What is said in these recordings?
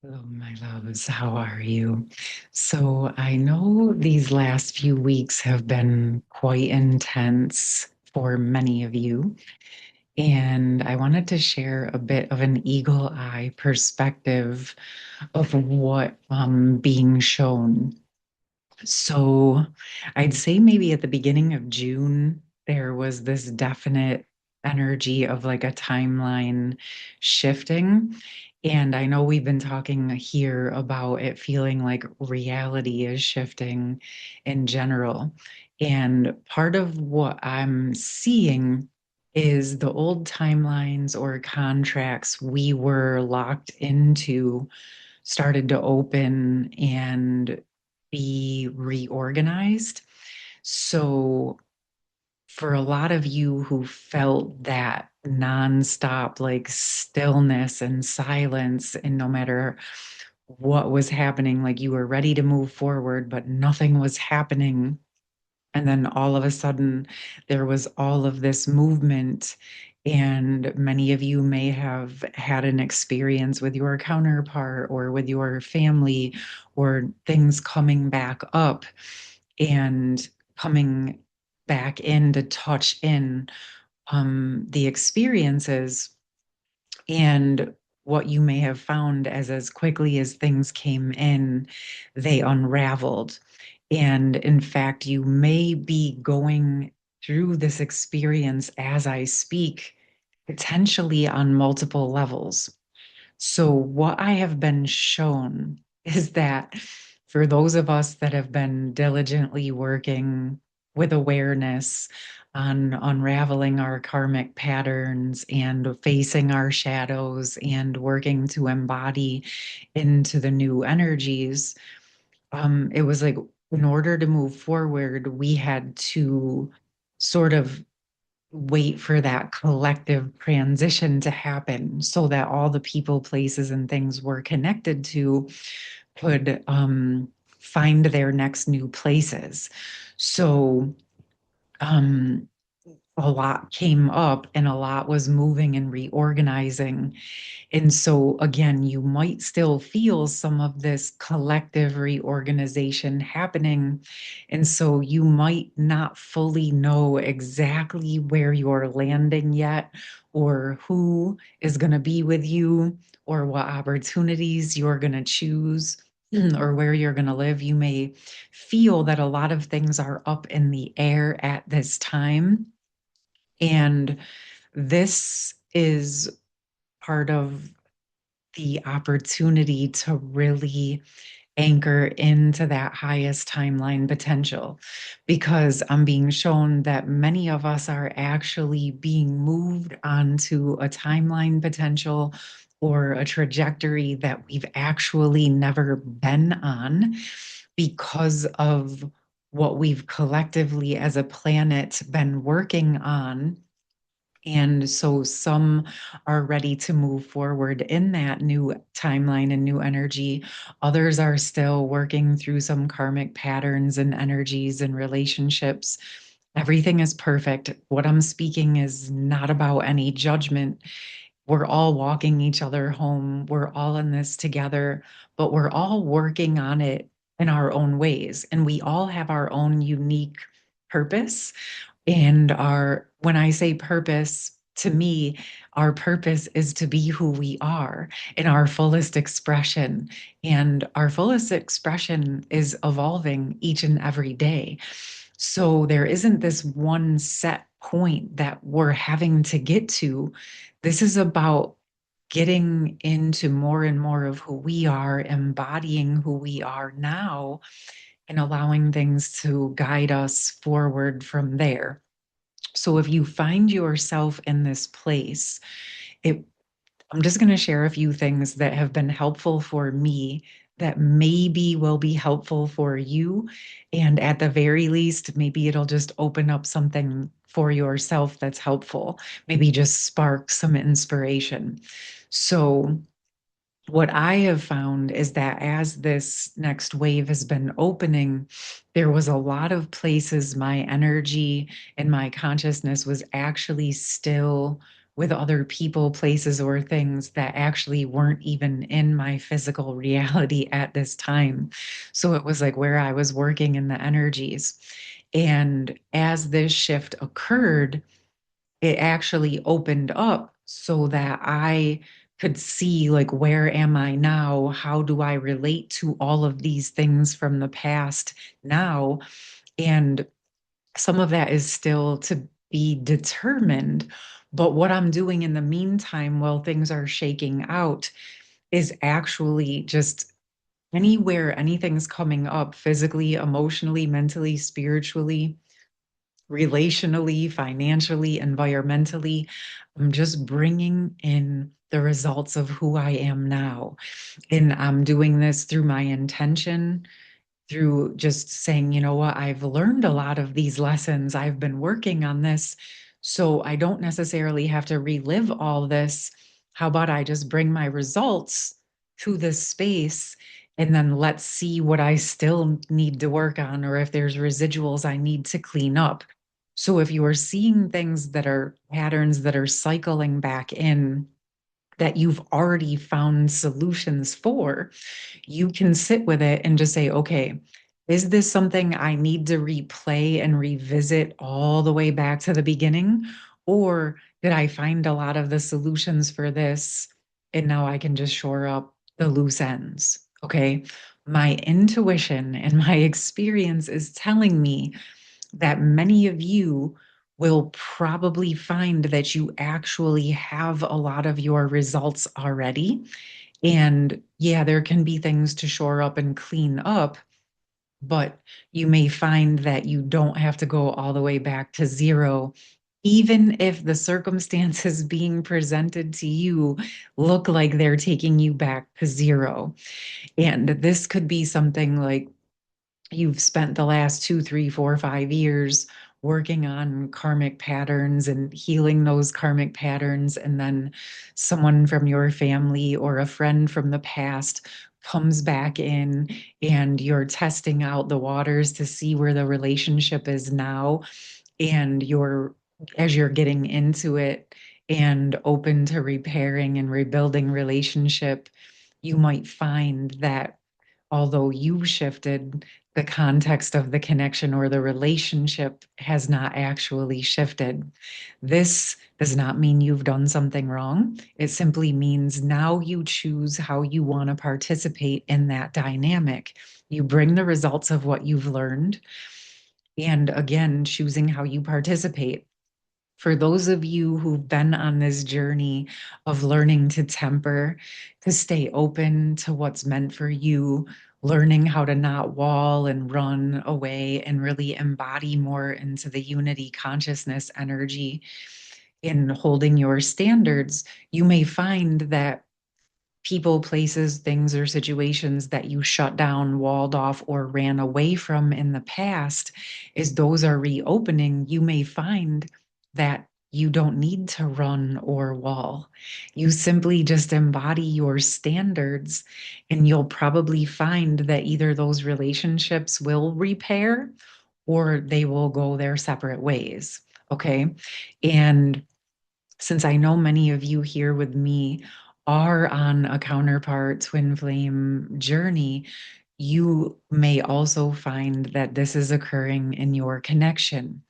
Hello, my loves. How are you? So, I know these last few weeks have been quite intense for many of you, and I wanted to share a bit of an eagle eye perspective of what being shown. So, I'd say maybe at the beginning of June, there was this definite energy of like a timeline shifting. And I know we've been talking here about it feeling like reality is shifting in general. And part of what I'm seeing is the old timelines or contracts we were locked into started to open and be reorganized. So, for a lot of you who felt that nonstop, like stillness and silence, and no matter what was happening, like you were ready to move forward, but nothing was happening. And then all of a sudden, there was all of this movement. And many of you may have had an experience with your counterpart or with your family or things coming back up and coming back in to touch in the experiences and what you may have found as quickly as things came in, they unraveled. And in fact, you may be going through this experience as I speak, potentially on multiple levels. So, what I have been shown is that for those of us that have been diligently working with awareness on unraveling our karmic patterns and facing our shadows and working to embody into the new energies, it was like in order to move forward, we had to sort of wait for that collective transition to happen so that all the people, places, and things we're connected to could find their next new places. So um, a lot came up and a lot was moving and reorganizing. And so, again, you might still feel some of this collective reorganization happening. And so, you might not fully know exactly where you're landing yet, or who is going to be with you, or what opportunities you're going to choose. Or where you're going to live. You may feel that a lot of things are up in the air at this time. And this is part of the opportunity to really anchor into that highest timeline potential because I'm being shown that many of us are actually being moved onto a timeline potential or a trajectory that we've actually never been on because of what we've collectively as a planet been working on. And so some are ready to move forward in that new timeline and new energy. Others are still working through some karmic patterns and energies and relationships. Everything is perfect. What I'm speaking is not about any judgment. We're all walking each other home. We're all in this together, but we're all working on it in our own ways. And we all have our own unique purpose and when I say purpose, to me, our purpose is to be who we are in our fullest expression. And our fullest expression is evolving each and every day. So there isn't this one set point that we're having to get to. This is about getting into more and more of who we are, embodying who we are now, and allowing things to guide us forward from there. So if you find yourself in this place, it, I'm just going to share a few things that have been helpful for me that maybe will be helpful for you. And at the very least, maybe it'll just open up something for yourself that's helpful, maybe just spark some inspiration. So, what I have found is that as this next wave has been opening, there was a lot of places my energy and my consciousness was actually still with other people, places, or things that actually weren't even in my physical reality at this time. So it was like where I was working in the energies. And as this shift occurred, it actually opened up so that I could see, like, where am I now? How do I relate to all of these things from the past now? And some of that is still to be determined. But what I'm doing in the meantime while things are shaking out is actually just anywhere anything's coming up physically, emotionally, mentally, spiritually, relationally, financially, environmentally. I'm just bringing in the results of who I am now. And I'm doing this through my intention, through just saying, you know what, I've learned a lot of these lessons. I've been working on this. So I don't necessarily have to relive all this. How about I just bring my results to this space and then let's see what I still need to work on or if there's residuals I need to clean up. So if you are seeing things that are patterns that are cycling back in that you've already found solutions for, you can sit with it and just say, okay, is this something I need to replay and revisit all the way back to the beginning? Or did I find a lot of the solutions for this and now I can just shore up the loose ends? Okay. My intuition and my experience is telling me that many of you will probably find that you actually have a lot of your results already. And yeah, there can be things to shore up and clean up, but you may find that you don't have to go all the way back to zero, even if the circumstances being presented to you look like they're taking you back to zero. And this could be something like you've spent the last 2, 3, 4, 5 years working on karmic patterns and healing those karmic patterns. And then someone from your family or a friend from the past comes back in and you're testing out the waters to see where the relationship is now. And as you're getting into it and open to repairing and rebuilding relationship, you might find that although you shifted, the context of the connection or the relationship has not actually shifted. This does not mean you've done something wrong. It simply means now you choose how you want to participate in that dynamic. You bring the results of what you've learned, and again, choosing how you participate. For those of you who've been on this journey of learning to temper, to stay open to what's meant for you, learning how to not wall and run away and really embody more into the unity consciousness energy in holding your standards, you may find that people, places, things, or situations that you shut down, walled off, or ran away from in the past, as those are reopening, you may find that you don't need to run or wall. You simply just embody your standards, and you'll probably find that either those relationships will repair or they will go their separate ways. Okay. And since I know many of you here with me are on a counterpart twin flame journey, you may also find that this is occurring in your connection.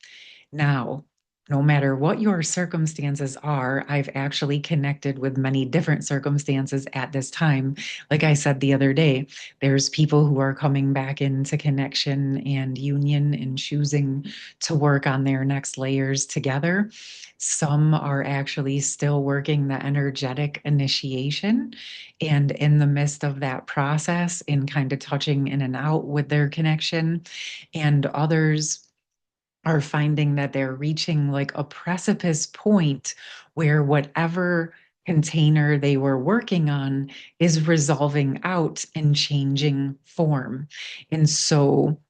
Now, no matter what your circumstances are, I've actually connected with many different circumstances at this time. Like I said the other day, there's people who are coming back into connection and union and choosing to work on their next layers together. Some are actually still working the energetic initiation and in the midst of that process in kind of touching in and out with their connection. And others are finding that they're reaching like a precipice point where whatever container they were working on is resolving out and changing form. And so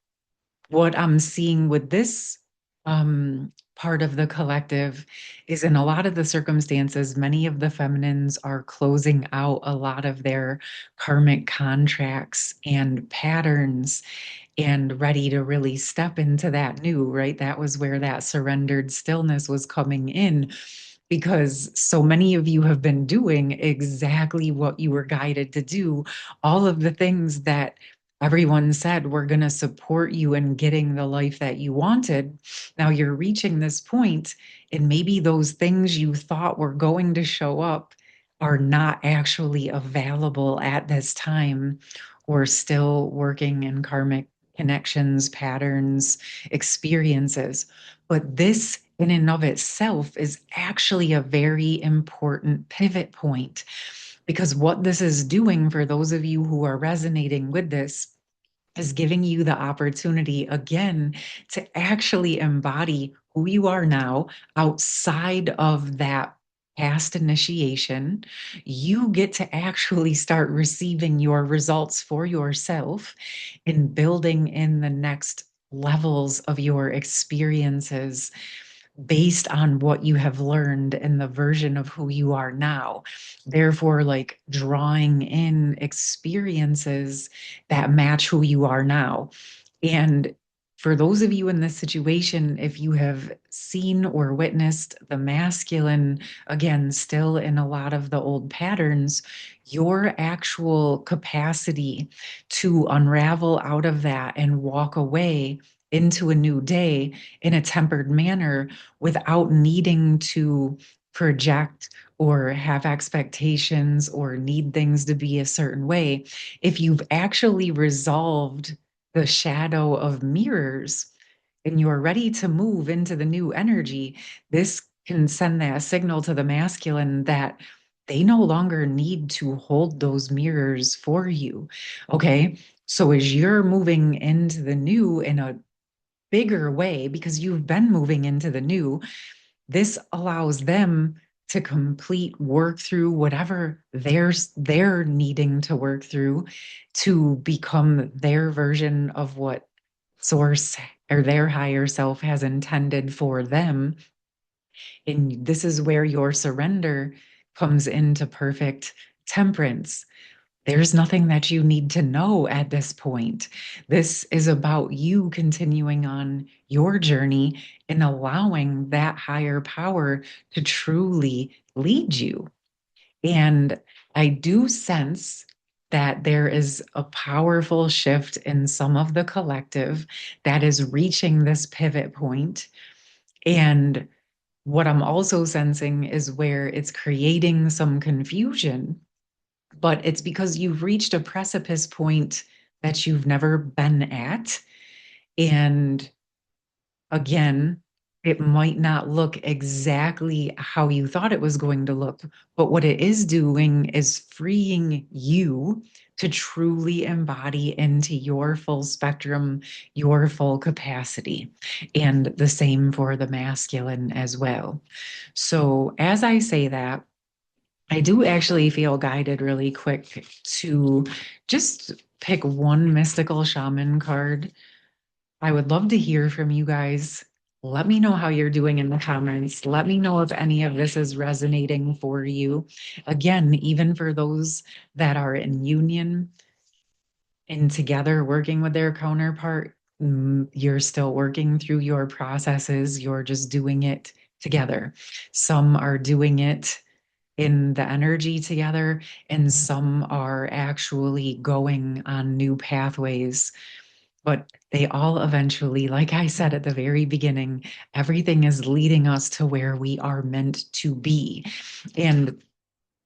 what I'm seeing with this part of the collective is in a lot of the circumstances, many of the feminines are closing out a lot of their karmic contracts and patterns and ready to really step into that new, right? That was where that surrendered stillness was coming in. because so many of you have been doing exactly what you were guided to do, all of the things that everyone said were going to support you in getting the life that you wanted. Now you're reaching this point, and maybe those things you thought were going to show up are not actually available at this time, or still working in karmic connections, patterns, experiences. But this, in and of itself, is actually a very important pivot point, because what this is doing for those of you who are resonating with this is giving you the opportunity again to actually embody who you are now outside of that past initiation. You get to actually start receiving your results for yourself and building in the next levels of your experiences based on what you have learned in the version of who you are now. Therefore, like drawing in experiences that match who you are now. And for those of you in this situation, if you have seen or witnessed the masculine, again, still in a lot of the old patterns, your actual capacity to unravel out of that and walk away into a new day in a tempered manner without needing to project or have expectations or need things to be a certain way. If you've actually resolved the shadow of mirrors and you're ready to move into the new energy, this can send that signal to the masculine that they no longer need to hold those mirrors for you. Okay. So as you're moving into the new in a bigger way, because you've been moving into the new, this allows them to complete work through whatever they're needing to work through to become their version of what source or their higher self has intended for them. And this is where your surrender comes into perfect temperance. There's nothing that you need to know at this point. This is about you continuing on your journey and allowing that higher power to truly lead you. And I do sense that there is a powerful shift in some of the collective that is reaching this pivot point. And what I'm also sensing is where it's creating some confusion, but it's because you've reached a precipice point that you've never been at. And again, it might not look exactly how you thought it was going to look, but what it is doing is freeing you to truly embody into your full spectrum, your full capacity. And the same for the masculine as well. So, as I say that, I do actually feel guided really quick to just pick one mystical shaman card. I would love to hear from you guys. Let me know how you're doing in the comments. Let me know if any of this is resonating for you. Again, even for those that are in union and together working with their counterpart, you're still working through your processes. You're just doing it together. Some are doing it in the energy together, and some are actually going on new pathways. But they all eventually, like I said at the very beginning, everything is leading us to where we are meant to be. And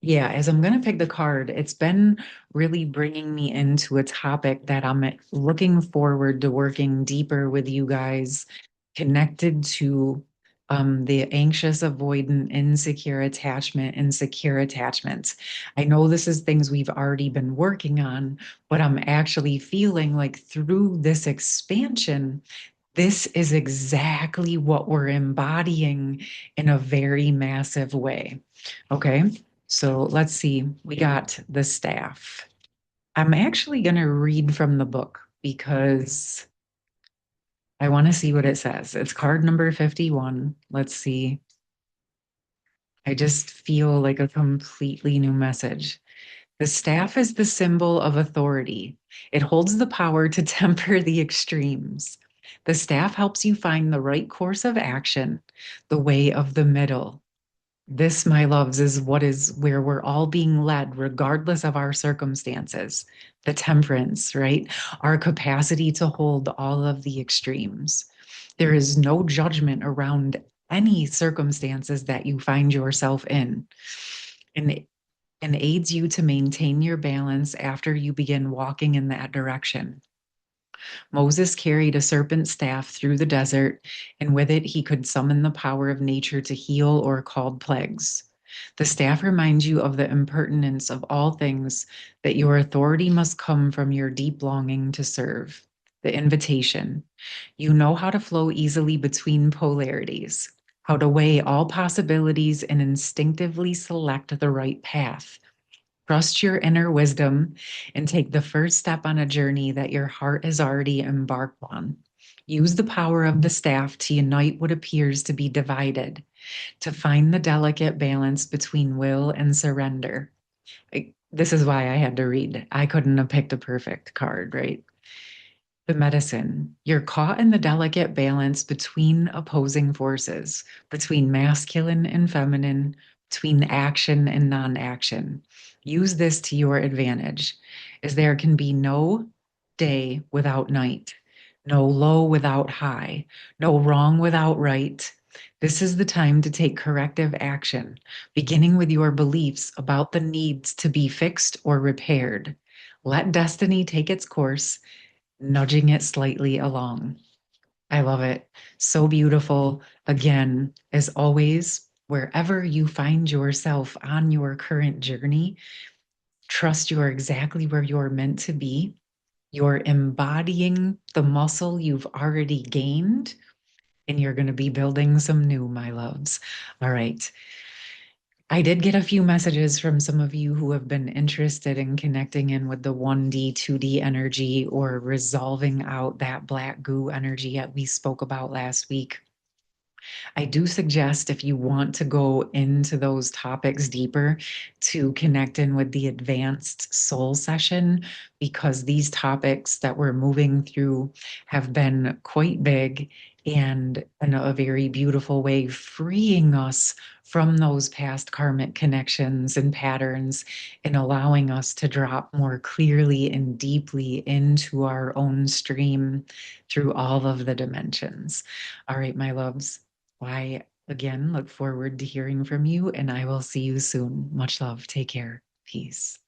yeah, as I'm going to pick the card, it's been really bringing me into a topic that I'm looking forward to working deeper with you guys, connected to the anxious, avoidant, insecure attachment, and secure attachments. I know this is things we've already been working on, but I'm actually feeling like through this expansion, this is exactly what we're embodying in a very massive way. Okay, so let's see. We got the staff. I'm actually going to read from the book because I want to see what it says. It's card number 51. Let's see. I just feel like a completely new message. The staff is the symbol of authority. It holds the power to temper the extremes. The staff helps you find the right course of action, the way of the middle. This, my loves, is what is where we're all being led, regardless of our circumstances. The temperance, right? Our capacity to hold all of the extremes. There is no judgment around any circumstances that you find yourself in. And and aids you to maintain your balance after you begin walking in that direction. Moses carried a serpent staff through the desert, and with it he could summon the power of nature to heal or call plagues. The staff reminds you of the impertinence of all things, that your authority must come from your deep longing to serve. The invitation. You know how to flow easily between polarities, how to weigh all possibilities and instinctively select the right path. Trust your inner wisdom and take the first step on a journey that your heart has already embarked on. Use the power of the staff to unite what appears to be divided, to find the delicate balance between will and surrender. This is why I had to read. I couldn't have picked a perfect card, right? The medicine. You're caught in the delicate balance between opposing forces, between masculine and feminine, between action and non action. Use this to your advantage, as there can be no day without night, no low without high, no wrong without right. This is the time to take corrective action, beginning with your beliefs about the needs to be fixed or repaired. Let destiny take its course, nudging it slightly along. I love it. So beautiful. Again, as always, wherever you find yourself on your current journey, trust you are exactly where you're meant to be. You're embodying the muscle you've already gained, and you're going to be building some new, my loves. All right. I did get a few messages from some of you who have been interested in connecting in with the 1D, 2D energy or resolving out that black goo energy that we spoke about last week. I do suggest, if you want to go into those topics deeper, to connect in with the advanced soul session, because these topics that we're moving through have been quite big and in a very beautiful way, freeing us from those past karmic connections and patterns and allowing us to drop more clearly and deeply into our own stream through all of the dimensions. All right, my loves. I again look forward to hearing from you, and I will see you soon. Much love. Take care. Peace.